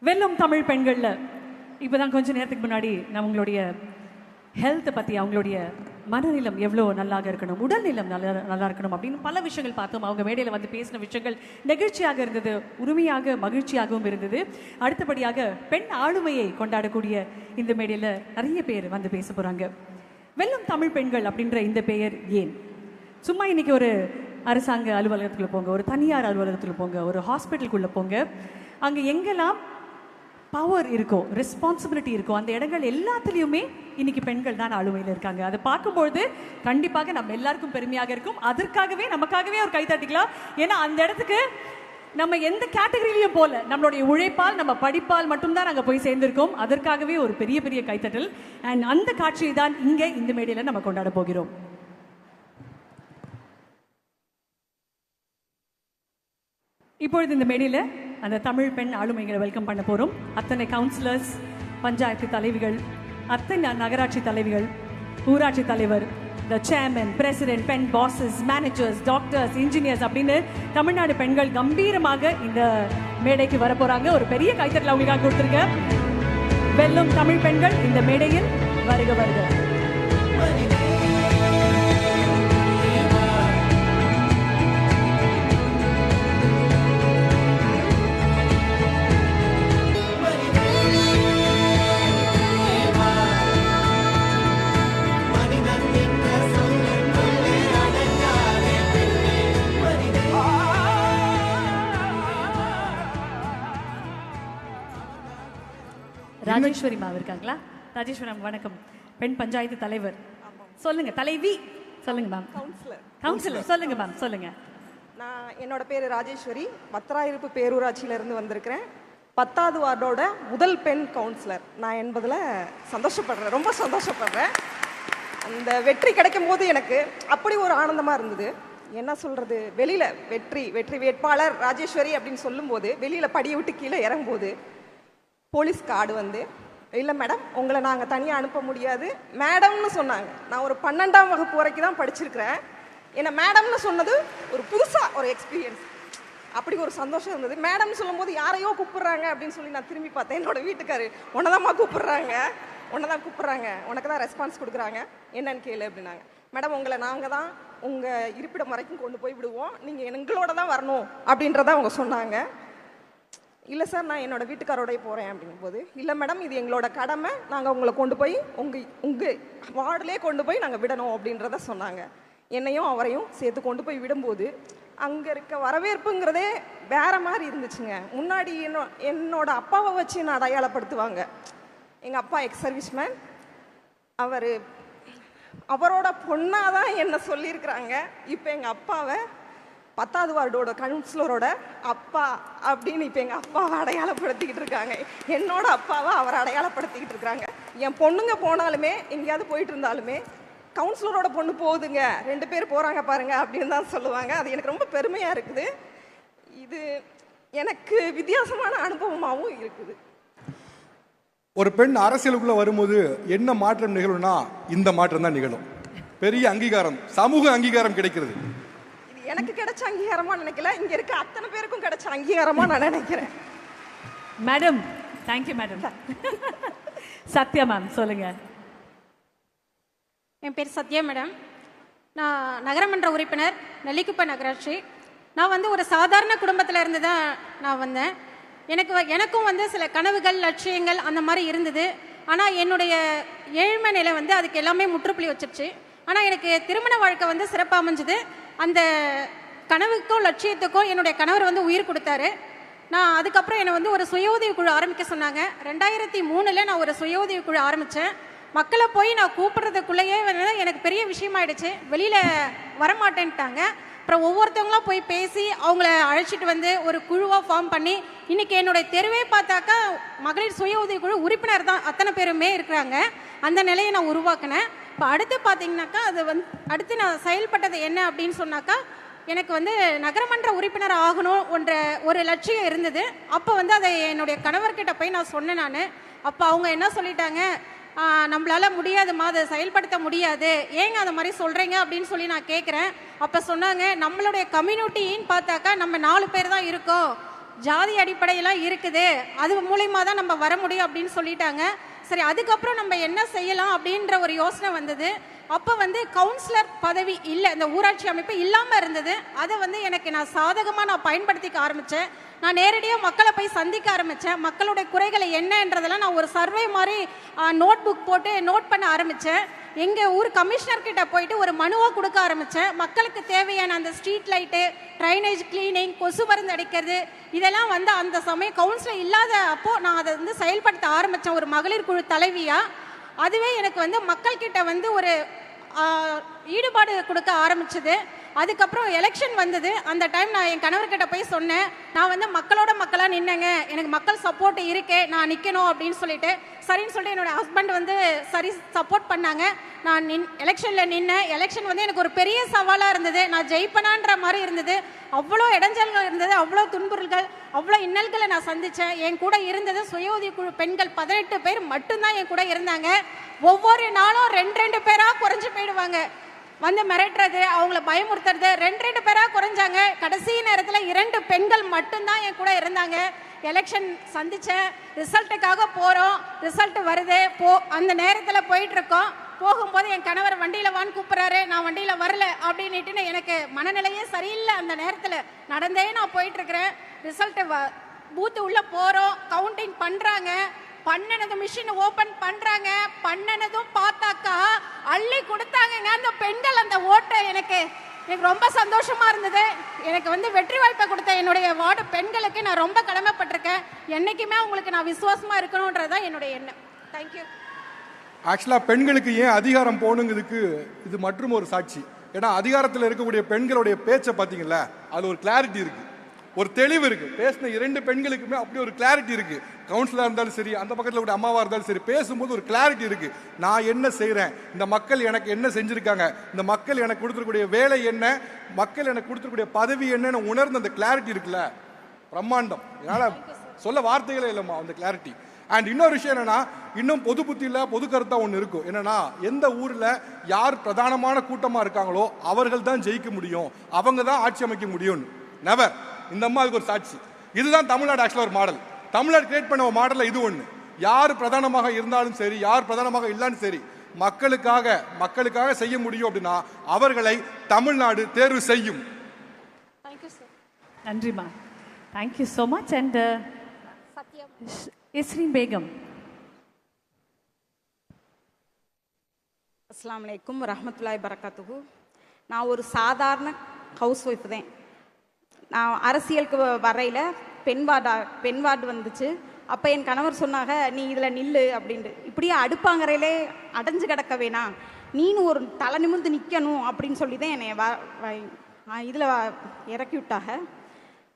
வெல்லும் தமிழ் பெண்கள்ல இப்போதான் கொஞ்ச நேரத்துக்கு முன்னாடி நம்மளுடைய ஹெல்த்தை பற்றி அவங்களுடைய மனநிலம் எவ்வளோ நல்லாக இருக்கணும், உடல்நிலம் நல்லா இருக்கணும் அப்படின்னு பல விஷயங்கள் பார்த்தோம். அவங்க மேடையில் வந்து பேசின விஷயங்கள் நெகிழ்ச்சியாக இருந்தது, உரிமையாக மகிழ்ச்சியாகவும் இருந்தது. அடுத்தபடியாக பெண் ஆளுமையை கொண்டாடக்கூடிய இந்த மேடையில் நிறைய பேர் வந்து பேச போகிறாங்க. வெல்லும் தமிழ் பெண்கள் அப்படின்ற இந்த பெயர் ஏன்? சும்மா இன்னைக்கு ஒரு அரசாங்க அலுவலகத்துக்குள்ள போங்க, ஒரு தனியார் அலுவலகத்துக்குள்ள போங்க, ஒரு ஹாஸ்பிட்டலுக்குள்ளே போங்க, அங்கே எங்கெல்லாம் பவர் இருக்கோ, ரெஸ்பான்சிபிலிட்டி இருக்கோ, அந்த இடங்கள் எல்லாத்துலேயுமே இன்னைக்கு பெண்கள் தான் ஆளுமையில் இருக்காங்க. அதை பார்க்கும்பொழுது கண்டிப்பாக நம்ம எல்லாருக்கும் பெருமையாக இருக்கும். அதற்காகவே நமக்காகவே ஒரு கை தட்டிக்கலாம். ஏன்னா அந்த இடத்துக்கு நம்ம எந்த கேட்டகரியிலையும் போல நம்மளுடைய உழைப்பால், நம்ம படிப்பால் மட்டும்தான் நாங்கள் போய் சேர்ந்திருக்கோம். அதற்காகவே ஒரு பெரிய பெரிய கைத்தட்டல். அண்ட் அந்த காட்சியை தான் இங்கே இந்த மேடையில் நம்ம கொண்டாட போகிறோம். இப்பொழுது இந்த மேடையில் அந்த தமிழ் பெண் ஆளுமைகளை வெல்கம் பண்ண போகிறோம். அத்தனை கவுன்சிலர்ஸ், பஞ்சாயத்து தலைவிகள், அத்தனை நகராட்சி தலைவிகள், ஊராட்சி தலைவர், த சேர்மன், பிரசிடென்ட், பெண் பாசஸ், மேனேஜர்ஸ், டாக்டர்ஸ், இன்ஜினியர்ஸ் அப்படின்னு தமிழ்நாடு பெண்கள் கம்பீரமாக இந்த மேடைக்கு வர போகிறாங்க. ஒரு பெரிய கைத்தட்டல் அவங்களுக்காக கொடுத்துருங்க. வெல்லும் தமிழ் பெண்கள் இந்த மேடையில் வருக வருக. ராஜேஸ்வரி மேம் இருக்காங்களா? ராஜேஸ்வரி மேம் வணக்கம். பெண் பஞ்சாயத்து தலைவர் சொல்லுங்க. தலைவி சொல்லுங்க மேம். கவுன்சிலர் சொல்லுங்க மேம், சொல்லுங்க. நான் என்னோட பேர் ராஜேஸ்வரி, வத்திராயிருப்பு பேரூராட்சியிலிருந்து வந்திருக்கிறேன். 10வது வார்டோட முதல் பெண் கவுன்சிலர் நான் என்பதில் சந்தோஷப்படுறேன், ரொம்ப சந்தோஷப்படுறேன். அந்த வெற்றி கிடைக்கும் போது எனக்கு அப்படி ஒரு ஆனந்தமாக இருந்தது. என்ன சொல்கிறது, வெளியில் வெற்றி வேட்பாளர் ராஜேஸ்வரி அப்படின்னு சொல்லும்போது வெளியில் படியை விட்டு கீழே இறங்கும்போது போலீஸ் கார்டு வந்து, இல்லை மேடம் உங்களை நாங்கள் தனியாக அனுப்ப முடியாது மேடம்னு சொன்னாங்க. நான் ஒரு 12ஆம் வகுப்பு வரைக்கும் தான் படிச்சிருக்கிறேன். என்னை மேடம்னு சொன்னது ஒரு புதுசாக ஒரு எக்ஸ்பீரியன்ஸ். அப்படி ஒரு சந்தோஷம் இருந்தது. மேடம்னு சொல்லும்போது யாரையோ கூப்பிட்றாங்க அப்படின்னு சொல்லி நான் திரும்பி பார்த்தேன். என்னோட வீட்டுக்காரு, உன்னதாம்மா கூப்பிட்றாங்க, உனக்கு தான் ரெஸ்பான்ஸ் கொடுக்குறாங்க, என்னன்னு கேளு அப்படின்னாங்க. மேடம் உங்களை நாங்கள் தான் உங்கள் இருப்பிடம் வரைக்கும் கொண்டு போய் விடுவோம், நீங்கள் எங்களோட தான் வரணும் அப்படின்றத அவங்க சொன்னாங்க. இல்லை சார் நான் என்னோடய வீட்டுக்காரோடய போகிறேன் அப்படிங்கும்போது, இல்லை மேடம் இது எங்களோட கடமை, நாங்கள் உங்களை கொண்டு போய் உங்கள் வார்டிலே கொண்டு போய் நாங்கள் விடணும் அப்படின்றத சொன்னாங்க. என்னையும் அவரையும் சேர்த்து கொண்டு போய் விடும்போது அங்கே இருக்க வரவேற்புங்கிறதே வேறு மாதிரி இருந்துச்சுங்க. முன்னாடி என்னோட அப்பாவை வச்சு என்ன அடையாளப்படுத்துவாங்க. எங்கள் அப்பா எக்ஸ் சர்வீஸ்மேன், அவரோட பொண்ணாக தான் என்ன சொல்லியிருக்கிறாங்க. இப்போ எங்கள் அப்பாவை 10வது வார்டோட கவுன்சிலரோட அப்பா அப்படின்னு இப்போ எங்கள் அப்பாவை அடையாளப்படுத்திக்கிட்டு இருக்காங்க. என்னோட அப்பாவை அவரை அடையாளப்படுத்திக்கிட்டு இருக்காங்க. என் பொண்ணுங்க போனாலுமே எங்கேயாவது போயிட்டு இருந்தாலுமே கவுன்சிலரோட பொண்ணு போகுதுங்க, 2 பேர் போகிறாங்க பாருங்க அப்படின்னு தான் சொல்லுவாங்க. அது எனக்கு ரொம்ப பெருமையாக இருக்குது. இது எனக்கு வித்தியாசமான அனுபவமாகவும் இருக்குது. ஒரு பெண் அரசியலுக்குள்ள வரும்போது என்ன மாற்றம் நிகழும்னா இந்த மாற்றம் தான் நிகழும். பெரிய அங்கீகாரம், சமூக அங்கீகாரம் கிடைக்கிறது. எனக்கு கிடைச்ச அங்கீகாரமா நினைக்கல, இங்க இருக்க அத்தனை பேருக்கும் கிடைச்ச அங்கீகாரமா நான் நினைக்கிறேன். Madam thank you madam. Sathya ma'am சொல்லுங்க. என் பேர் சத்யா மேடம். நான் நகரமன்ற உறுப்பினர், நெல்லிக்குப்பை நகராட்சி. நான் வந்து ஒரு சாதாரண குடும்பத்தில் இருந்து தான் நான் வந்தேன். எனக்கும் வந்து சில கனவுகள், லட்சியங்கள் அந்த மாதிரி இருந்தது. ஆனால் என்னுடைய ஏழ்மை நிலை வந்து அதுக்கு எல்லாமே முற்றுப்புள்ளி வச்சிருச்சு. ஆனால் எனக்கு திருமண வாழ்க்கை வந்து சிறப்பாக அமைஞ்சுது. அந்த கனவுக்கோ லட்சியத்துக்கோ என்னுடைய கணவர் வந்து உயிர் கொடுத்தாரு. நான் அதுக்கப்புறம் என்னை வந்து ஒரு சுய உதவி குழு ஆரம்பிக்க சொன்னாங்க. 2003 நான் ஒரு சுய உதவி குழு ஆரம்பித்தேன். மக்களை போய் நான் கூப்பிட்றதுக்குள்ளேயே வந்து எனக்கு பெரிய விஷயமாயிடுச்சு. வெளியில் வரமாட்டேன்ட்டாங்க. அப்புறம் ஒவ்வொருத்தவங்களாம் போய் பேசி அவங்கள அழைச்சிட்டு வந்து ஒரு குழுவாக ஃபார்ம் பண்ணி இன்றைக்கி என்னுடைய தெருவே பார்த்தாக்கா மகளிர் சுய உதவி குழு உறுப்பினர் தான் அத்தனை பேருமே இருக்கிறாங்க. அந்த நிலையை நான் உருவாக்கினேன். இப்போ அடுத்து பார்த்தீங்கன்னாக்கா அது வந்து அடுத்து நான் செயல்பட்டது என்ன அப்படின்னு சொன்னாக்கா, எனக்கு வந்து நகரமன்ற உறுப்பினர் ஆகணும் ஒரு லட்சியம் இருந்தது. அப்போ வந்து அதை என்னுடைய கணவர்கிட்ட போய் நான் சொன்னேன். நான் அப்போ அவங்க என்ன சொல்லிட்டாங்க, நம்மளால முடியாதுமா, அதை செயல்படுத்த முடியாது, ஏங்க அதை மாதிரி சொல்கிறீங்க அப்படின்னு சொல்லி நான் கேட்குறேன். அப்போ சொன்னாங்க, நம்மளுடைய கம்யூனிட்டின்னு பார்த்தாக்கா நம்ம 4 பேர் தான் இருக்கோம், ஜாதி அடிப்படையெல்லாம் இருக்குது, அது மூலியமாக தான் நம்ம வர முடியும் அப்படின்னு சொல்லிட்டாங்க. சரி, அதுக்கப்புறம் நம்ம என்ன செய்யலாம் அப்படின்ற ஒரு யோசனை வந்தது. அப்போ வந்து கவுன்சிலர் பதவி இல்லை, இந்த ஊராட்சி அமைப்பு இல்லாமல் இருந்தது. அதை வந்து எனக்கு நான் சாதகமாக நான் பயன்படுத்திக்க ஆரம்பித்தேன். நான் நேரடியாக மக்களை போய் சந்திக்க ஆரம்பித்தேன். மக்களுடைய குறைகளை என்னன்றதெல்லாம் நான் ஒரு சர்வே மாதிரி நோட் புக் போட்டு நோட் பண்ண ஆரம்பித்தேன். எங்கள் ஊர் கமிஷனர்கிட்ட போயிட்டு ஒரு மனுவை கொடுக்க ஆரம்பித்தேன். மக்களுக்கு தேவையான அந்த ஸ்ட்ரீட் லைட்டு, ட்ரைனேஜ் கிளீனிங், கொசு மருந்து அடிக்கிறது, இதெல்லாம் வந்து அந்த சமயம் கவுன்சிலர் இல்லாத அப்போது நான் அதை வந்து செயல்படுத்த ஆரம்பித்தேன் ஒரு மகளிர் குழு தலைவியாக. அதுவே எனக்கு வந்து மக்கள்கிட்ட வந்து ஒரு ஈடுபாடு கொடுக்க ஆரம்பிச்சது. அதுக்கப்புறம் எலெக்ஷன் வந்தது. அந்த டைம் நான் என் கணவர்கிட்ட போய் சொன்னேன், நான் வந்து மக்களோட மக்களாக நின்னேங்க, எனக்கு மக்கள் சப்போர்ட் இருக்கே, நான் நிற்கணும் அப்படின்னு சொல்லிட்டு. சரின்னு சொல்லிட்டு என்னோட ஹஸ்பண்ட் வந்து சரி சப்போர்ட் பண்ணாங்க. நான் எலெக்ஷனில் நின்னேன். எலெக்ஷன் வந்து எனக்கு ஒரு பெரிய சவாலாக இருந்தது. நான் ஜெயிப்பனான்ற மாதிரி இருந்தது. அவ்வளோ இடைஞ்சல்கள் இருந்தது, அவ்வளோ துன்புறுகள், அவ்வளோ இன்னல்களை நான் சந்தித்தேன். என் கூட இருந்தது சுய உதவி குழு பெண்கள் 18 பேர் மட்டும்தான் என் கூட இருந்தாங்க. ஒவ்வொரு நாளும் 2 பேராக குறைஞ்சு போயிடுவாங்க. வந்து மிரட்டுறது, அவங்கள பயமுறுத்துறது, 2 பேராக குறைஞ்சாங்க. கடைசி நேரத்தில் 2 பெண்கள் மட்டும்தான் என் கூட இருந்தாங்க. எலெக்ஷன் சந்தித்தேன். ரிசல்ட்டுக்காக போகிறோம், ரிசல்ட் வருது. அந்த நேரத்தில் போயிட்டுருக்கோம். போகும்போது என் கணவர் வண்டியில் வான்னு கூப்பிட்றாரு. நான் வண்டியில் வரல அப்படின்னுட்டு எனக்கு மனநிலையே சரியில்லை. அந்த நேரத்தில் நடந்தே நான் போயிட்டுருக்கிறேன். ரிசல்ட்டு பூத்து உள்ளே போகிறோம், கவுண்டிங் பண்ணுறாங்க. பண்ணனது மிஷின் ஓபன் பண்றாங்க. பண்ணனதும் பார்த்தாக்கா அள்ளி கொடுத்தாங்க அந்த பெண்கள் அந்த ஓட்டை. எனக்கு ரொம்ப சந்தோஷமா இருந்தது. எனக்கு வந்து வெற்றி வாய்ப்பை கொடுத்த என்னுடைய வார்டு பெண்களுக்கு நான் ரொம்ப கடமைப்பட்டிருக்கேன். என்னைக்குமே உங்களுக்கு நான் விசுவாசமா இருக்கணும்ன்றதான் என்னுடைய எண்ணம். தேங்க்யூ. ஆக்சுவலாக பெண்களுக்கு ஏன் அதிகாரம் போகணுங்கிறதுக்கு இது மற்றும் ஒரு சாட்சி. ஏன்னா அதிகாரத்தில் இருக்கக்கூடிய பெண்களுடைய பேச்சை பார்த்தீங்களா, அதில் ஒரு கிளாரிட்டி இருக்கு, ஒரு தெளிவு இருக்கு. பேசின 2 பெண்களுக்குமே அப்படி ஒரு கிளாரிட்டி இருக்கு. கவுன்சிலராக இருந்தாலும் சரி, அந்த பக்கத்தில் கூட அம்மாவாக இருந்தாலும் சரி, பேசும்போது ஒரு கிளாரிட்டி இருக்கு. நான் என்ன செய்கிறேன், இந்த மக்கள் எனக்கு என்ன செஞ்சிருக்காங்க, இந்த மக்கள் எனக்கு கொடுத்துருக்கூடிய வேலை என்ன, மக்கள் எனக்கு கொடுத்துருக்கூடிய பதவி என்னன்னு உணர்ந்த அந்த கிளாரிட்டி இருக்குல்ல, பிரம்மாண்டம். என்னால் சொல்ல வார்த்தைகளே இல்லைம்மா அந்த கிளாரிட்டி. அண்ட் இன்னொரு விஷயம் என்னன்னா, இன்னும் பொது புத்தியில் பொது கருத்தா ஒன்று இருக்கும். என்னன்னா, எந்த ஊரில் யார் பிரதானமான கூட்டமாக இருக்காங்களோ அவர்கள் தான் ஜெயிக்க முடியும், அவங்க தான் ஆட்சி அமைக்க முடியும்னு. நெவர். இந்த அம்மா அதுக்கு ஒரு சாட்சி. இதுதான் தமிழ்நாடு ஆக்சுவலாக ஒரு மாடல். தமிழ்நாடு கிரியேட் பண்ண ஒரு மாடலில் இது ஒன்று. யார் பிரதானமாக இருந்தாலும் சரி, யார் பிரதானமாக இல்லாலும் சரி, மக்களுக்காக செய்ய முடியும் அப்படின்னா அவர்களை தமிழ்நாடு தேர்வு செய்யும். நன்றிமா, thank you so much. And Isreen Begum. அஸ்ஸலாமு அலைக்கும் வரஹ்மத்துல்லாஹி பரக்காத்துஹு. நான் ஒரு சாதாரண ஹவுஸ் ஒய்ஃப் தான். நான் அரசியலுக்கு வரையில் பெண் வார்டு வந்துச்சு. அப்போ என் கணவர் சொன்னாங்க, நீ இதில் நில்லு அப்படின்ட்டு. இப்படியே அடுப்பாங்கரையிலே அடைஞ்சு கிடக்க வேணாம், நீனு ஒரு தலை நிமிர்ந்து நிற்கணும் அப்படின்னு சொல்லி தான் என்னை இதில் இறக்கி விட்டாங்க.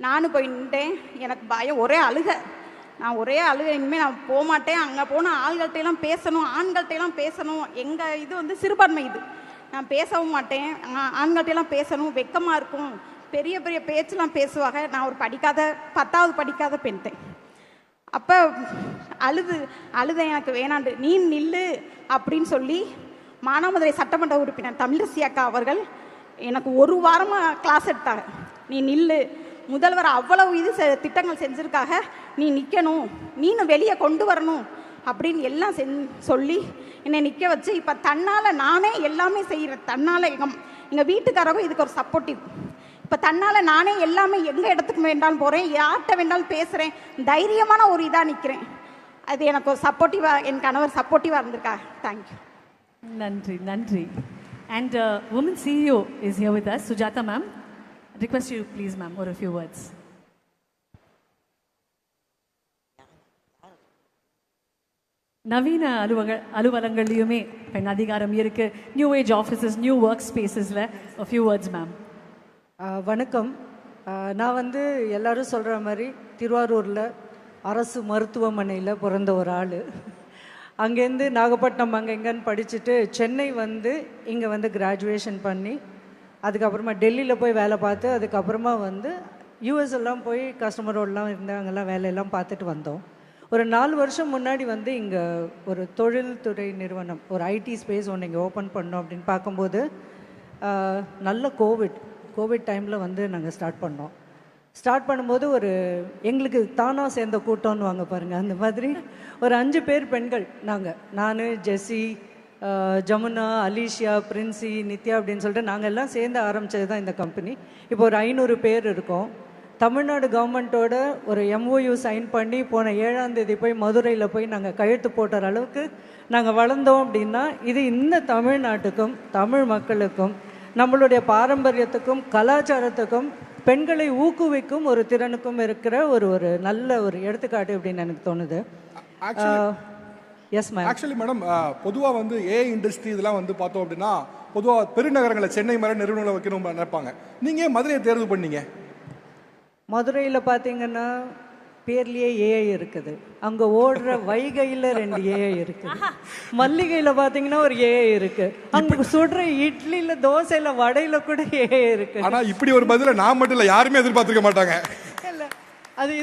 நானும் போய் நின்றேன். எனக்கு பயம், ஒரே அழுகை. இனிமேல் நான் போக மாட்டேன். அங்கே போனால் ஆண்கள்கிட்டையெல்லாம் பேசணும், ஆண்கள்கிட்டையெல்லாம் பேசணும். எங்கள் இது வந்து சிறுபான்மை இது, நான் பேசவும் மாட்டேன். ஆண்கள்கிட்டையெல்லாம் பேசணும், வெக்கமாக இருக்கும், பெரிய பெரிய பேச்செலாம் பேசுவாங்க. நான் ஒரு 10வது படிக்காத பெண்தேன். அப்போ அழுதேன், எனக்கு வேணாண்டு. நீ நில்லு அப்படின்னு சொல்லி மானாமதுரை சட்டமன்ற உறுப்பினர் தமிழரசி அக்கா அவர்கள் எனக்கு 1 வாரமாக கிளாஸ் எடுத்தாங்க. நீ நில்லு, முதல்வர் அவ்வளவு திட்டங்கள் செஞ்சுருக்காக, நீ நிற்கணும், நீனும் வெளியே கொண்டு வரணும் அப்படின்னு எல்லாம் சொல்லி என்னை நிற்க வச்சு இப்போ தன்னால் நானே எல்லாமே செய்கிறேன். தன்னால் எங்கள் வீட்டுக்காரங்க இதுக்கு ஒரு சப்போர்ட்டிவ். இப்போ தன்னால் நானே எல்லாமே எங்கே இடத்துக்கு வேண்டாலும் போகிறேன், யார்கிட்ட வேண்டாலும் பேசுகிறேன், தைரியமான ஒரு இதாக நிற்கிறேன். அது எனக்கு ஒரு சப்போர்ட்டிவாக, என் கணவர் சப்போர்ட்டிவாக இருந்திருக்கா. தேங்க்யூ. நன்றி நன்றி. And women CEO is here with us, Sujata ma'am. Request you please ma'am for a few words. நவீன அலுவலகங்கள்லையுமே பெண் அதிகாரம் இருக்கு. New age offices, new work ஸ்பேசஸில் a few words ma'am. வணக்கம். நான் வந்து எல்லாரும் சொல்கிற மாதிரி திருவாரூரில் அரசு மருத்துவமனையில் பிறந்த ஒரு ஆள். அங்கேருந்து நாகப்பட்டினம் அங்கே எங்கேன்னு படிச்சுட்டு சென்னை வந்து இங்கே வந்து கிராஜுவேஷன் பண்ணி, அதுக்கப்புறமா டெல்லியில் போய் வேலை பார்த்து, அதுக்கப்புறமா வந்து யூஎஸ் எல்லாம் போய் கஸ்டமரோடலாம் இருந்து அங்கெல்லாம் வேலையெல்லாம் பார்த்துட்டு வந்தோம். ஒரு 4 வருஷம் முன்னாடி வந்து இங்கே ஒரு தொழில்துறை நிறுவனம், ஒரு ஐடி ஸ்பேஸ் ஒன்று இங்கே ஓப்பன் பண்ணோம் அப்படின்னு பார்க்கும்போது நல்ல கோவிட் டைமில் வந்து நாங்கள் ஸ்டார்ட் பண்ணோம். ஸ்டார்ட் பண்ணும்போது ஒரு எங்களுக்கு தானாக சேர்ந்த கூட்டம்னு வாங்க பாருங்கள், அந்த மாதிரி ஒரு 5 பேர் பெண்கள் நாங்கள், நான், ஜெஸ்ஸி, ஜமுனா, அலிஷியா, பிரின்சி, நித்யா அப்படின்னு சொல்லிட்டு நாங்கள் எல்லாம் சேர்ந்து ஆரம்பித்தது தான் இந்த கம்பெனி. இப்போ ஒரு 500 பேர் இருக்கோம். தமிழ்நாடு கவர்மெண்ட்டோட ஒரு MOU சைன் பண்ணி போன 7ஆம் தேதி போய் மதுரையில் போய் நாங்கள் கையெழுத்து போட்டுற அளவுக்கு நாங்கள் வளர்ந்தோம். அப்படின்னா இது இந்த தமிழ்நாட்டுக்கும் தமிழ் மக்களுக்கும் நம்மளுடைய பாரம்பரியத்துக்கும் கலாச்சாரத்துக்கும் பெண்களை ஊக்குவிக்கும் ஒரு திறனுக்கும் இருக்கிற ஒரு நல்ல ஒரு எடுத்துக்காட்டு அப்படின்னு எனக்கு தோணுது. Yes ma'am. ஆக்சுவலி மேடம், பொதுவாக வந்து ஏஐ இண்டஸ்ட்ரி இதெல்லாம் வந்து பார்த்தோம் அப்படின்னா பொதுவாக பெருநகரங்களை சென்னை மாதிரி நிறுவனங்களை வைக்கணும் நினைப்பாங்க. நீங்கள் ஏன் மதுரையை தேர்வு பண்ணீங்க? மதுரையில் பார்த்தீங்கன்னா பேர்லேயே ஏஐ இருக்குது. அங்கே ஓடுற வைகையில் 2 ஏஐ இருக்குது. மல்லிகையில் பார்த்தீங்கன்னா ஒரு ஏஐ இருக்கு. அங்கே சுடுற இட்லியில், தோசையில், வடையில் கூட ஏஐ இருக்கு. ஆனால் இப்படி ஒரு பதில நான் மட்டும் இல்லை, யாருமே எதிர்பார்த்துக்க மாட்டாங்க. இல்லை,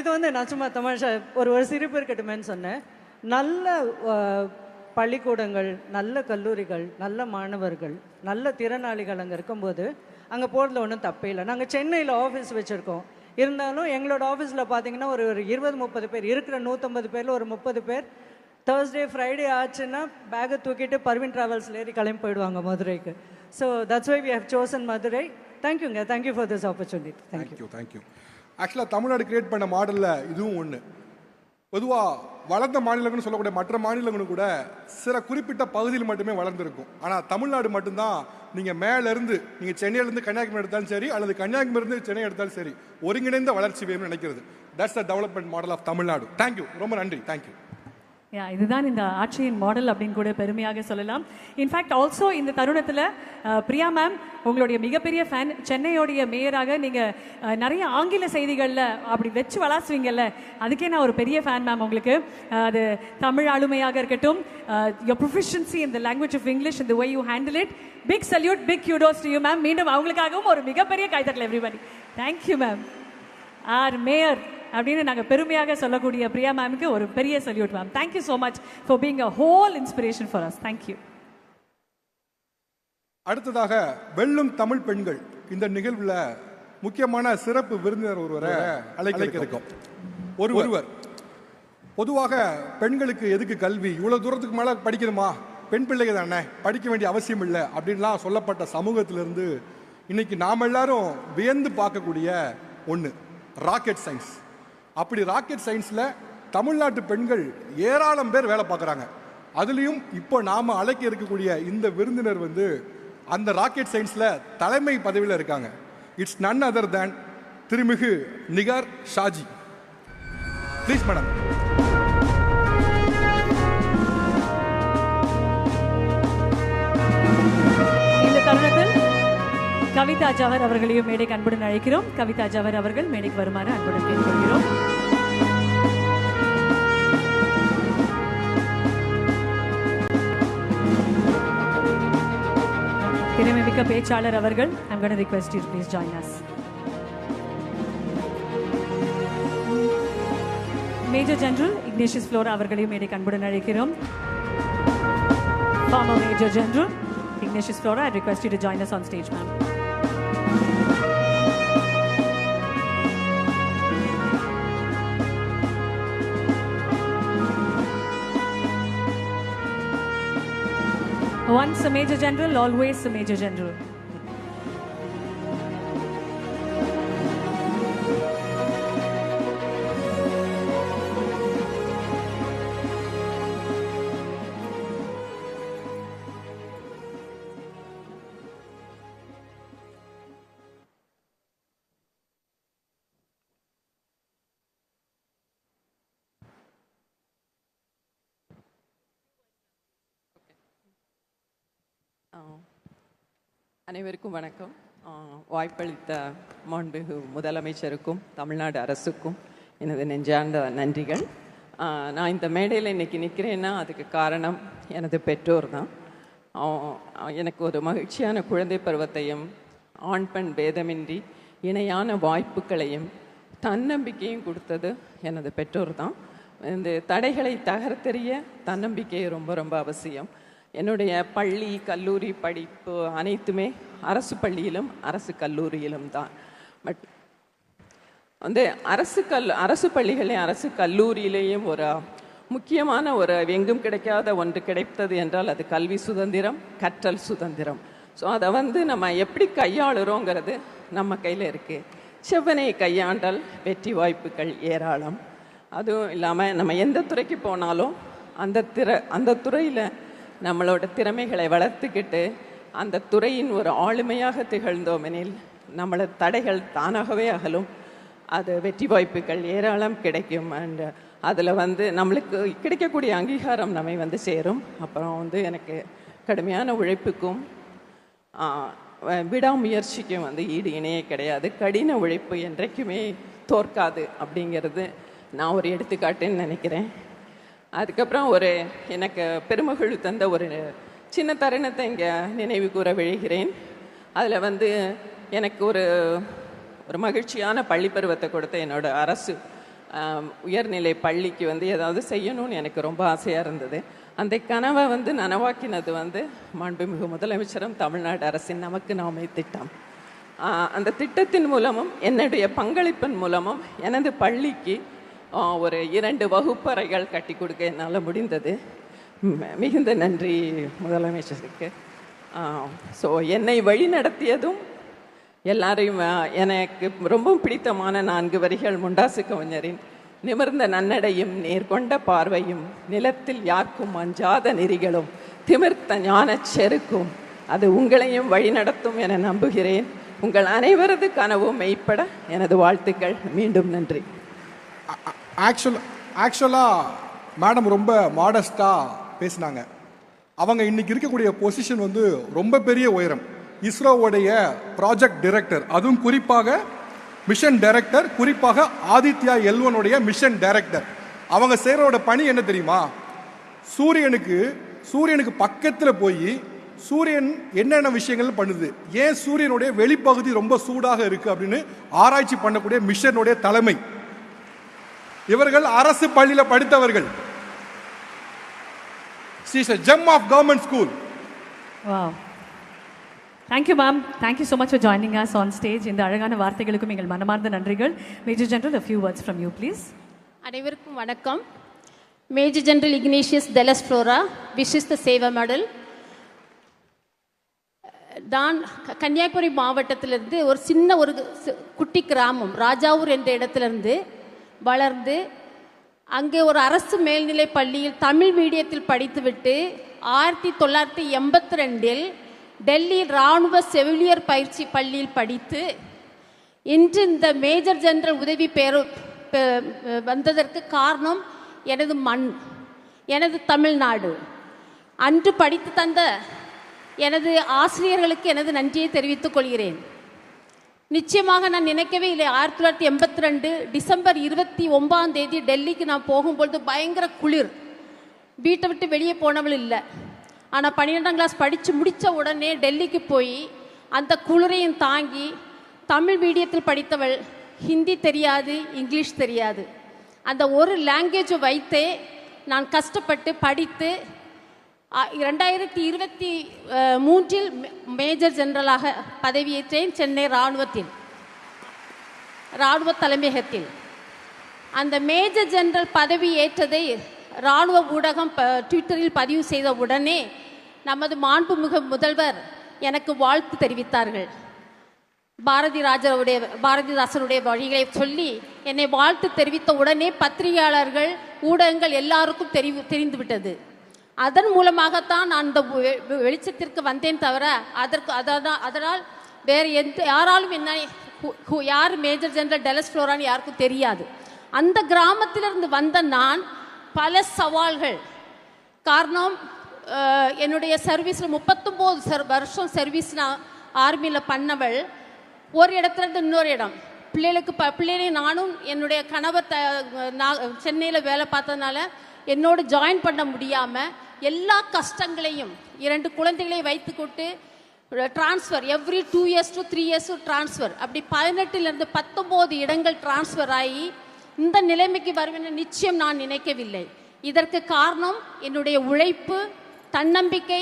இது வந்து நான் சும்மா தமாஷா ஒரு சிரிப்பு இருக்கட்டுமேன்னு சொன்னேன். நல்ல பள்ளிக்கூடங்கள், நல்ல கல்லூரிகள், நல்ல மாணவர்கள், நல்ல திறனாளிகள் அங்கே இருக்கும்போது அங்கே போகிறதுல ஒன்றும் தப்பே இல்லை. நாங்கள் சென்னையில் ஆஃபீஸ் வச்சுருக்கோம். இருந்தாலும் எங்களோட ஆஃபீஸில் பார்த்தீங்கன்னா ஒரு 20-30 பேர் இருக்கிற 150 பேரில் ஒரு 30 பேர் Thursday Friday ஆச்சுன்னா பேக்கை தூக்கிட்டு பர்வீன் ட்ராவல்ஸில் ஏறி கிளம்பி போயிடுவாங்க மதுரைக்கு. So that's why we have chosen Madurai. தேங்க்யூங்க, thank you for this opportunity. Thank you. ஆக்சுவலாக தமிழ்நாடு கிரியேட் பண்ண மாடலில் இதுவும் ஒன்று. பொதுவாக வளர்ந்த மாநிலங்கள்னு சொல்லக்கூடிய மற்ற மாநிலங்களும் கூட சில குறிப்பிட்ட பகுதியில் மட்டுமே வளர்ந்துருக்கும். ஆனால் தமிழ்நாடு மட்டும்தான் நீங்கள் மேலேருந்து நீங்கள் சென்னையிலேருந்து கன்னியாகுமரி எடுத்தாலும் சரி, அல்லது கன்னியாகுமரியிலேருந்து சென்னை எடுத்தாலும் சரி, ஒருங்கிணைந்த வளர்ச்சி வேணும்னு நினைக்கிறது. That's the development model of Tamil Nadu. Thank you, ரொம்ப நன்றி. தேங்க்யூ. இதுதான் இந்த ஆட்சியின் மாடல் அப்படின்னு கூட பெருமையாக சொல்லலாம். இன்ஃபேக்ட் ஆல்சோ இந்த தருணத்தில் பிரியா மேம் உங்களுடைய மிகப்பெரிய ஃபேன். சென்னையோடைய மேயராக நீங்கள் நிறைய ஆங்கில செய்திகளில் அப்படி வச்சு வளாசுவீங்கல்ல, அதுக்கே நான் ஒரு பெரிய ஃபேன் மேம் உங்களுக்கு. அது தமிழ் ஆளுமையாக இருக்கட்டும், your proficiency in the language of English and the way you handle it, big salute, big kudos to you ma'am. மீண்டும் அவங்களுக்காகவும் ஒரு மிகப்பெரிய கைத்தட்டல் everybody. Thank you ma'am. Our mayor அப்படின்னு நாங்கள் பெருமையாக சொல்லக்கூடிய பிரியா மேமுக்கு ஒரு பெரிய salute ma'am. Thank you so much for being a whole inspiration for us. Thank you. அடுத்ததாக வெல்லும் தமிழ் பெண்கள் இந்த நிகழ்வில் முக்கியமான சிறப்பு விருந்தினர் ஒருவரை அழைக்க இருக்கோம். ஒருவர் பொதுவாக பெண்களுக்கு எதுக்கு கல்வி, இவ்வளோ தூரத்துக்கு மேலே படிக்கணுமா, பெண் பிள்ளைகள் தானே, படிக்க வேண்டிய அவசியம் இல்லை அப்படின்லாம் சொல்லப்பட்ட சமூகத்திலிருந்து இன்னைக்கு நாம் எல்லாரும் வியந்து பார்க்கக்கூடிய ஒன்று ராக்கெட் சயின்ஸ். அப்படி ராக்கெட் சயின்ஸில் தமிழ்நாட்டு பெண்கள் ஏராளம் பேர் வேலை பார்க்குறாங்க. அதுலேயும் இப்போ நாம் அழைக்க இருக்கக்கூடிய இந்த விருந்தினர் வந்து அந்த ராக்கெட் சயின்ஸில் தலைமை பதவியில் இருக்காங்க. இட்ஸ் நன் அதர் தேன் திருமிகு நிகார் ஷாஜி. Please madam. இந்த தருணத்தில் கவிதா ஜவர் அவர்களையும் மேடைக்கு அன்புடன் அழைக்கிறோம். கவிதா ஜவர் அவர்கள் மேடைக்கு வருமாறு அன்புடன் கேட்டுக்கொள்கிறோம். திறமைமிக்க பேச்சாளர் அவர்கள், I'm going to request you to please join us. Major general Ignatius Flora அவர்களையும் மேடைக்கு அன்புடன் அழைக்கிறோம். Former Major General Ignatius Flora, I request you to join us on stage, ma'am. Once a Major General, always a Major General. அனைவருக்கும் வணக்கம். வாய்ப்பளித்த மாண்புமிகு முதலமைச்சருக்கும் தமிழ்நாடு அரசுக்கும் எனது நெஞ்சார்ந்த நன்றிகள். நான் இந்த மேடையில் இன்றைக்கி நிற்கிறேன்னா அதுக்கு காரணம் எனது பெற்றோர் தான். எனக்கு ஒரு மகிழ்ச்சியான குழந்தை பருவத்தையும் ஆண் பெண் பேதமின்றி இணையான வாய்ப்புகளையும் தன்னம்பிக்கையும் கொடுத்தது எனது பெற்றோர் தான். இந்த தடைகளை தகர்த்தெறிய தன்னம்பிக்கை ரொம்ப ரொம்ப அவசியம். என்னுடைய பள்ளி கல்லூரி படிப்பு அனைத்துமே அரசு பள்ளியிலும் அரசு கல்லூரியிலும் தான். பட் வந்து அரசு பள்ளிகளையும் அரசு கல்லூரியிலேயும் ஒரு முக்கியமான ஒரு எங்கும் கிடைக்காத ஒன்று கிடைத்தது என்றால் அது கல்வி சுதந்திரம், கற்றல் சுதந்திரம். ஸோ அதை வந்து நம்ம எப்படி கையாளுறோங்கிறது நம்ம கையில் இருக்குது. செவ்வனை கையாண்டல் வெற்றி வாய்ப்புகள் ஏராளம். அதுவும் இல்லாமல் நம்ம எந்த துறைக்கு போனாலும் அந்த துறையில் நம்மளோட திறமைகளை வளர்த்துக்கிட்டு அந்த துறையின் ஒரு ஆளுமையாக திகழ்ந்தோமெனில் நம்மளோட தடைகள் தானாகவே அகலும். அது வெற்றி வாய்ப்புகள் ஏராளம் கிடைக்கும். அண்ட் அதில் வந்து நம்மளுக்கு கிடைக்கக்கூடிய அங்கீகாரம் நம்மை வந்து சேரும். அப்புறம் வந்து எனக்கு கடுமையான உழைப்புக்கும் விடாமுயற்சிக்கும் வந்து ஈடு இணையே கிடையாது. கடின உழைப்பு என்றைக்குமே தோற்காது அப்படிங்கிறது நான் ஒரு எடுத்துக்காட்டுன்னு நினைக்கிறேன். அதுக்கப்புறம் எனக்கு பெருமகிழ்வு தந்த ஒரு சின்ன தருணத்தை இங்கே நினைவு கூற விழுகிறேன். அதில் வந்து எனக்கு ஒரு மகிழ்ச்சியான பள்ளி பருவத்தை கொடுத்த என்னோட அரசு உயர்நிலை பள்ளிக்கு வந்து ஏதாவது செய்யணும்னு எனக்கு ரொம்ப ஆசையாக இருந்தது. அந்த கனவை வந்து நனவாக்கினது வந்து மாண்புமிகு முதலமைச்சரும் தமிழ்நாடு அரசின் நமக்கு நாமே திட்டம். அந்த திட்டத்தின் மூலமும் என்னுடைய பங்களிப்பின் மூலமும் எனது பள்ளிக்கு ஒரு 2 வகுப்பறைகள் கட்டி கொடுக்க என்னால் முடிந்தது. மிகுந்த நன்றி முதலமைச்சருக்கு. ஸோ என்னை வழி நடத்தியதும் எல்லாரையும் எனக்கு ரொம்ப பிடித்தமான 4 வரிகள் முண்டாசு கவிஞரின் நிமிர்ந்த நன்னடையும் நேர்கொண்ட பார்வையும் நிலத்தில் யாருக்கும் அஞ்சாத நெறிகளும் திமிர்த்த ஞான செருக்கும் அது உங்களையும் வழிநடத்தும் என நம்புகிறேன். உங்கள் அனைவரது கனவும் மெய்ப்பட எனது வாழ்த்துக்கள். மீண்டும் நன்றி. ஆக்சுவலாக மேடம் ரொம்ப மாடஸ்டாக பேசினாங்க. அவங்க இன்னைக்கு இருக்கக்கூடிய பொசிஷன் வந்து ரொம்ப பெரிய உயரம். இஸ்ரோவுடைய ப்ராஜெக்ட் டைரக்டர், அதுவும் குறிப்பாக மிஷன் டைரக்டர், குறிப்பாக ஆதித்யா L1 மிஷன் டைரக்டர். அவங்க செய்கிறோட பணி என்ன தெரியுமா? சூரியனுக்கு பக்கத்தில் போய் சூரியன் என்னென்ன விஷயங்கள் பண்ணுது, ஏன் சூரியனுடைய வெளிப்பகுதி ரொம்ப சூடாக இருக்கு அப்படின்னு ஆராய்ச்சி பண்ணக்கூடிய மிஷனுடைய தலைமை. இவர்கள் அரசு பள்ளியில் படித்தவர்கள். She is a gem of government school. Wow. Thank you, ma'am. Thank you so much for joining us on stage. இந்த அழகான வார்த்தைகளுக்கும் எங்கள் மனமார்ந்த நன்றிகள். Major general, a few words from you, please. அனைவருக்கும் வணக்கம். Major general Ignatius Delous Flora wishes the Seva medal. நான் கன்னியாகுமரி மாவட்டத்திலிருந்து ஒரு குட்டி கிராமம் ராஜாவூர் என்ற இடத்திலிருந்து வளர்ந்து அங்கே ஒரு அரசு மேல்நிலை பள்ளியில் தமிழ் மீடியத்தில் படித்துவிட்டு 1982 டெல்லி இராணுவ செவிலியர் பயிற்சி பள்ளியில் படித்து இன்று இந்த மேஜர் ஜெனரல் உதவி வந்ததற்கு காரணம் எனது மண், எனது தமிழ்நாடு. அன்று படித்து தந்த எனது ஆசிரியர்களுக்கு எனது நன்றியை தெரிவித்துக் கொள்கிறேன். நிச்சயமாக நான் நினைக்கவே இல்லை. 1982 டிசம்பர் 29 டெல்லிக்கு நான் போகும்பொழுது பயங்கர குளிர், வீட்டை விட்டு வெளியே போனவள் இல்லை. ஆனால் 12ஆம் கிளாஸ் படித்து முடித்த உடனே டெல்லிக்கு போய் அந்த குளிரையும் தாங்கி தமிழ் மீடியத்தில் படித்தவள். ஹிந்தி தெரியாது, இங்கிலீஷ் தெரியாது. அந்த ஒரு லாங்குவேஜை வைத்தே நான் கஷ்டப்பட்டு படித்து 2023 மேஜர் ஜெனரலாக பதவியேற்றேன் சென்னை இராணுவ தலைமையகத்தில். அந்த மேஜர் ஜெனரல் பதவி ஏற்றதை இராணுவ ஊடகம் ட்விட்டரில் பதிவு செய்த உடனே நமது மாண்புமிகு முதல்வர் எனக்கு வாழ்த்து தெரிவித்தார்கள். பாரதிதாசனுடைய வழிகளை சொல்லி என்னை வாழ்த்து தெரிவித்த உடனே பத்திரிகையாளர்கள், ஊடகங்கள் எல்லாருக்கும் தெரிந்துவிட்டது. அதன் மூலமாகத்தான் நான் இந்த வெளிச்சத்திற்கு வந்தேன் தவிர அதனால் வேறு யாராலும் என்ன யார் மேஜர் ஜெனரல் டெலஸ் ஃப்ளோரான்னு யாருக்கும் தெரியாது. அந்த கிராமத்திலிருந்து வந்த நான் பல சவால்கள் காரணம் என்னுடைய சர்வீஸில் 39 வருஷம் சர்வீஸ் நான் ஆர்மியில் பண்ணவள். ஒரு இடத்துலேருந்து இன்னொரு இடம் பிள்ளைகளையும் நானும் என்னுடைய கணவர் சென்னையில் வேலை பார்த்ததுனால என்னோடு ஜாயின் பண்ண முடியாமல் எல்லா கஷ்டங்களையும் 2 குழந்தைகளை வைத்துக்கொண்டு transfer every 2 years to 3 years transfer, அப்படி 18 19 இடங்கள் டிரான்ஸ்ஃபர் ஆகி இந்த நிலைமைக்கு வருவேன்னு நிச்சயம் நான் நினைக்கவில்லை. இதற்கு காரணம் என்னுடைய உழைப்பு, தன்னம்பிக்கை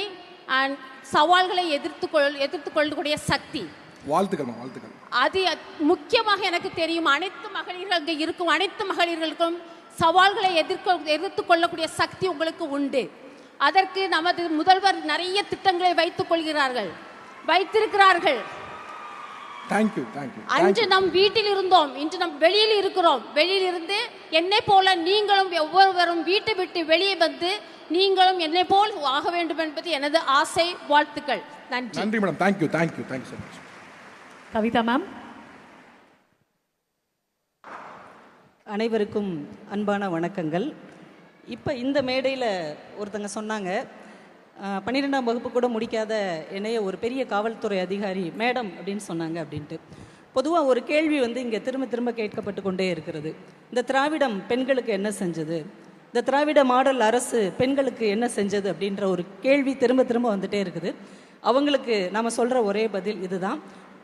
அண்ட் சவால்களை எதிர்த்து கொள்ளக்கூடிய சக்தி. வாழ்த்துக்கள் வாழ்த்துக்கள். அது முக்கியமாக எனக்கு தெரியும், அனைத்து மகளிர்கள் அங்கே இருக்கும் அனைத்து மகளிர்களுக்கும் சவால்களை எதிர்த்து கொள்ளக்கூடிய சக்தி உங்களுக்கு உண்டு. அதற்கு நமது முதல்வர் நிறைய திட்டங்களை வைத்திருக்கிறார்கள். Thank you thank you. அன்று நம் வீட்டில் இருந்தோம், இன்று நம் வெளியில் இருக்கிறோம். வெளியில் இருந்து என்னை போல நீங்களும் ஒவ்வொருவரும் வீட்டை விட்டு வெளியே வந்து நீங்களும் என்னை போல் ஆக வேண்டும் என்பது எனது ஆசை. வாழ்த்துக்கள். நன்றி. நன்றி madam. Thank you thank you thank you so much. Kavitha ma'am. அனைவருக்கும் அன்பான வணக்கங்கள். இப்போ இந்த மேடையில் ஒருத்தங்க சொன்னாங்க, 12ஆம் வகுப்பு கூட முடிக்காத என்னைய ஒரு பெரிய காவல்துறை அதிகாரி மேடம் அப்படின்னு சொன்னாங்க அப்படின்ட்டு. பொதுவாக ஒரு கேள்வி இங்கே திரும்ப திரும்ப கேட்கப்பட்டு கொண்டே இருக்கிறது. இந்த திராவிடம் பெண்களுக்கு என்ன செஞ்சது, இந்த திராவிட மாடல் அரசு பெண்களுக்கு என்ன செஞ்சது அப்படின்ற ஒரு கேள்வி திரும்ப திரும்ப வந்துட்டே இருக்குது. அவங்களுக்கு நாம் சொல்கிற ஒரே பதில் இதுதான்: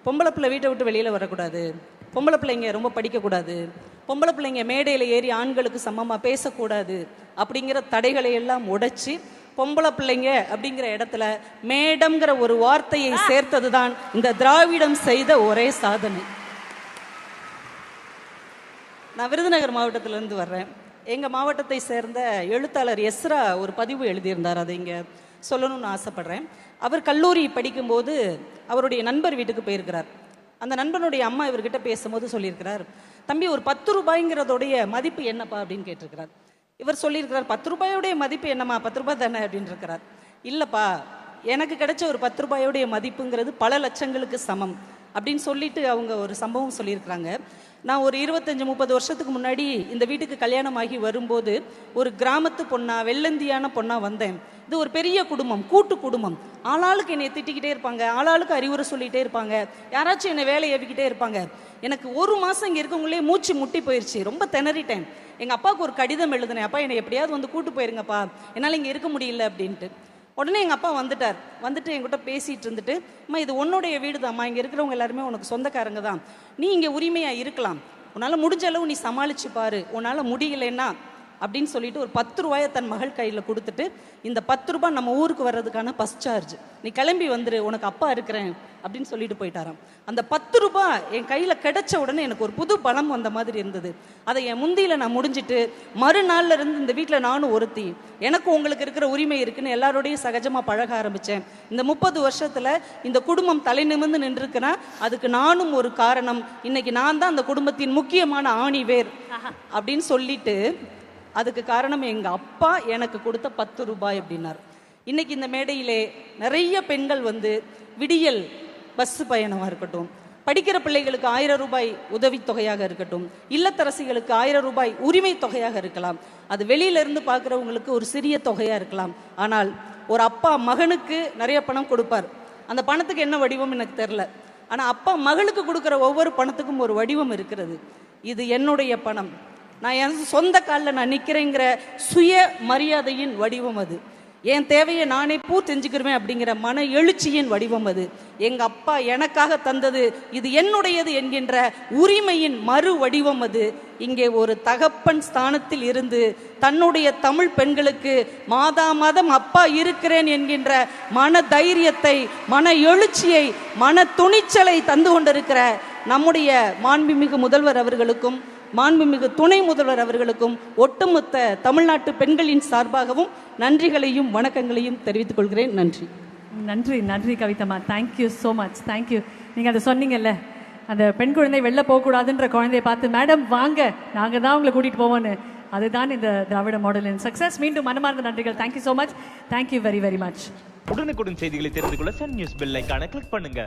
பொம்பளை பிள்ளை வீட்டை விட்டு வெளியில் வரக்கூடாது, பொம்பளை பிள்ளைங்க ரொம்ப படிக்கக்கூடாது, பொம்பளை பிள்ளைங்க மேடையில் ஏறி ஆண்களுக்கு சமமாக பேசக்கூடாது அப்படிங்கிற தடைகளை எல்லாம் உடைச்சி பொம்பளை பிள்ளைங்க அப்படிங்கிற இடத்துல மேடம்ங்கிற ஒரு வார்த்தையை சேர்த்தது தான் இந்த திராவிடம் செய்த ஒரே சாதனை. நான் விருதுநகர் மாவட்டத்திலேருந்து வர்றேன். எங்கள் மாவட்டத்தை சேர்ந்த எழுத்தாளர் எஸ்ரா ஒரு பதிவு எழுதியிருந்தார், அதை இங்கே சொல்லணும்னு ஆசைப்படுறேன். அவர் கல்லூரி படிக்கும்போது அவருடைய நண்பர் வீட்டுக்கு போயிருக்கிறார். அந்த நண்பனுடைய அம்மா இவர்கிட்ட பேசும்போது சொல்லியிருக்கிறார், தம்பி ஒரு 10 ரூபாய்ங்கிறதோடைய மதிப்பு என்னப்பா அப்படின்னு கேட்டிருக்கிறார். இவர் சொல்லியிருக்கிறார், 10 ரூபாயோடைய மதிப்பு என்னம்மா, 10 ரூபாய் தானே அப்படின்னு இருக்கிறார். இல்லைப்பா, எனக்கு கிடைச்ச ஒரு 10 ரூபாயோடைய மதிப்புங்கிறது பல லட்சங்களுக்கு சமம் அப்படின்னு சொல்லிட்டு அவங்க ஒரு சம்பவம் சொல்லியிருக்கிறாங்க. நான் ஒரு 25-30 வருஷத்துக்கு முன்னாடி இந்த வீட்டுக்கு கல்யாணம் ஆகி வரும்போது ஒரு கிராமத்து பொண்ணா, வெள்ளந்தியான பொண்ணா வந்தேன். இது ஒரு பெரிய குடும்பம், கூட்டு குடும்பம். ஆளாளுக்கு என்னை திட்டிக்கிட்டே இருப்பாங்க, ஆளாளுக்கு அறிவுரை சொல்லிகிட்டே இருப்பாங்க, யாராச்சும் என்னை வேலை ஏவிக்கிட்டே இருப்பாங்க. எனக்கு ஒரு மாதம் இங்கே இருக்கவங்களே மூச்சு முட்டி போயிடுச்சு, ரொம்ப திணறிட்டேன். எங்கள் அப்பாவுக்கு ஒரு கடிதம் எழுதுனேன், அப்பா என்னை எப்படியாவது வந்து கூட்டு போயிருங்கப்பா, என்னால் இங்கே இருக்க முடியல அப்படின்ட்டு. உடனே எங்கள் அப்பா வந்துட்டு என்கிட்ட பேசிகிட்டு இருந்துட்டு, அம்மா இது உன்னுடைய வீடு தான்மா, இங்கே இருக்கிறவங்க எல்லாருமே உனக்கு சொந்தக்காரங்க தான், நீ இங்கே உரிமையாக இருக்கலாம், உன்னால் முடிஞ்ச அளவு நீ சமாளிச்சு பாரு, உன்னால் முடியலைன்னா அப்படின்னு சொல்லிட்டு ஒரு 10 ரூபாயை தன் மகள் கையில் கொடுத்துட்டு, இந்த 10 ரூபாய் நம்ம ஊருக்கு வர்றதுக்கான பஸ் சார்ஜ், நீ கிளம்பி வந்துரு, உனக்கு அப்பா இருக்கிறேன் அப்படின்னு சொல்லிட்டு போயிட்டாராம். அந்த 10 ரூபாய் என் கையில் கிடைச்ச உடனே எனக்கு ஒரு புது பலம் வந்த மாதிரி இருந்தது. அதை என் முந்தியில் நான் முடிஞ்சிட்டு மறுநாளில் இருந்து இந்த வீட்டில் நானும் ஒருத்தி, எனக்கு உங்களுக்கு இருக்கிற உரிமை இருக்குன்னு எல்லாரோடையும் சகஜமாக பழக ஆரம்பித்தேன். இந்த 30 வருஷத்தில் இந்த குடும்பம் தலை நிமிர்ந்து நின்றுருக்குன்னா அதுக்கு நானும் ஒரு காரணம். இன்னைக்கு நான் தான் அந்த குடும்பத்தின் முக்கியமான ஆணிவேர் அப்படின்னு சொல்லிட்டு, அதுக்கு காரணம் எங்கள் அப்பா எனக்கு கொடுத்த 10 ரூபாய் அப்படின்னார். இன்னைக்கு இந்த மேடையிலே நிறைய பெண்கள் விடியல் பஸ் பயணமாக இருக்கட்டும், படிக்கிற பிள்ளைகளுக்கு 1000 ரூபாய் உதவித்தொகையாக இருக்கட்டும், இல்லத்தரசிகளுக்கு 1000 ரூபாய் உரிமை தொகையாக இருக்கலாம், அது வெளியிலிருந்து பார்க்குறவங்களுக்கு ஒரு சிறிய தொகையாக இருக்கலாம். ஆனால் ஒரு அப்பா மகனுக்கு நிறைய பணம் கொடுப்பார். அந்த பணத்துக்கு என்ன வடிவம் எனக்கு தெரில, ஆனால் அப்பா மகளுக்கு கொடுக்குற ஒவ்வொரு பணத்துக்கும் ஒரு வடிவம் இருக்கிறது. இது என்னுடைய பணம், நான் என் சொந்த காலில் நான் நிற்கிறேங்கிற சுய மரியாதையின் வடிவம் அது. என் தேவையை நானே செஞ்சுக்கிருவேன் அப்படிங்கிற மன எழுச்சியின் வடிவம் அது. எங்கள் அப்பா எனக்காக தந்தது, இது என்னுடையது என்கின்ற உரிமையின் மறு வடிவம் அது. இங்கே ஒரு தகப்பன் ஸ்தானத்தில் இருந்து தன்னுடைய தமிழ் பெண்களுக்கு மாதா மாதம் அப்பா இருக்கிறேன் என்கின்ற மன தைரியத்தை, மன எழுச்சியை, மன துணிச்சலை தந்து கொண்டிருக்கிற நம்முடைய மாண்புமிகு முதல்வர் அவர்களுக்கும் மாண்புமிகு துணை முதல்வர் அவர்களுக்கும் ஒட்டுமொத்த தமிழ்நாட்டு பெண்களின் சார்பாகவும் நன்றிகளையும் வணக்கங்களையும் தெரிவித்துக் கொள்கிறேன். நன்றி. நன்றி நன்றி கவிதம்மா, தேங்க்யூ ஸோ மச். தேங்க்யூ. நீங்கள் அதை சொன்னீங்கல்ல, அந்த பெண் குழந்தை வெளில போகக்கூடாதுன்ற குழந்தையை பார்த்து மேடம் வாங்க நாங்கள் தான் உங்களை கூட்டிகிட்டு போவோன்னு, அதுதான் இந்த திராவிட மாடலின் சக்ஸஸ். மீண்டும் மனமார்ந்த நன்றிகள். Thank you so much. Thank you very very much. உடனுக்குடன் செய்திகளை தெரிந்து கொள்ள சன் நியூஸ் பெல் ஐகானை கிளிக் பண்ணுங்க.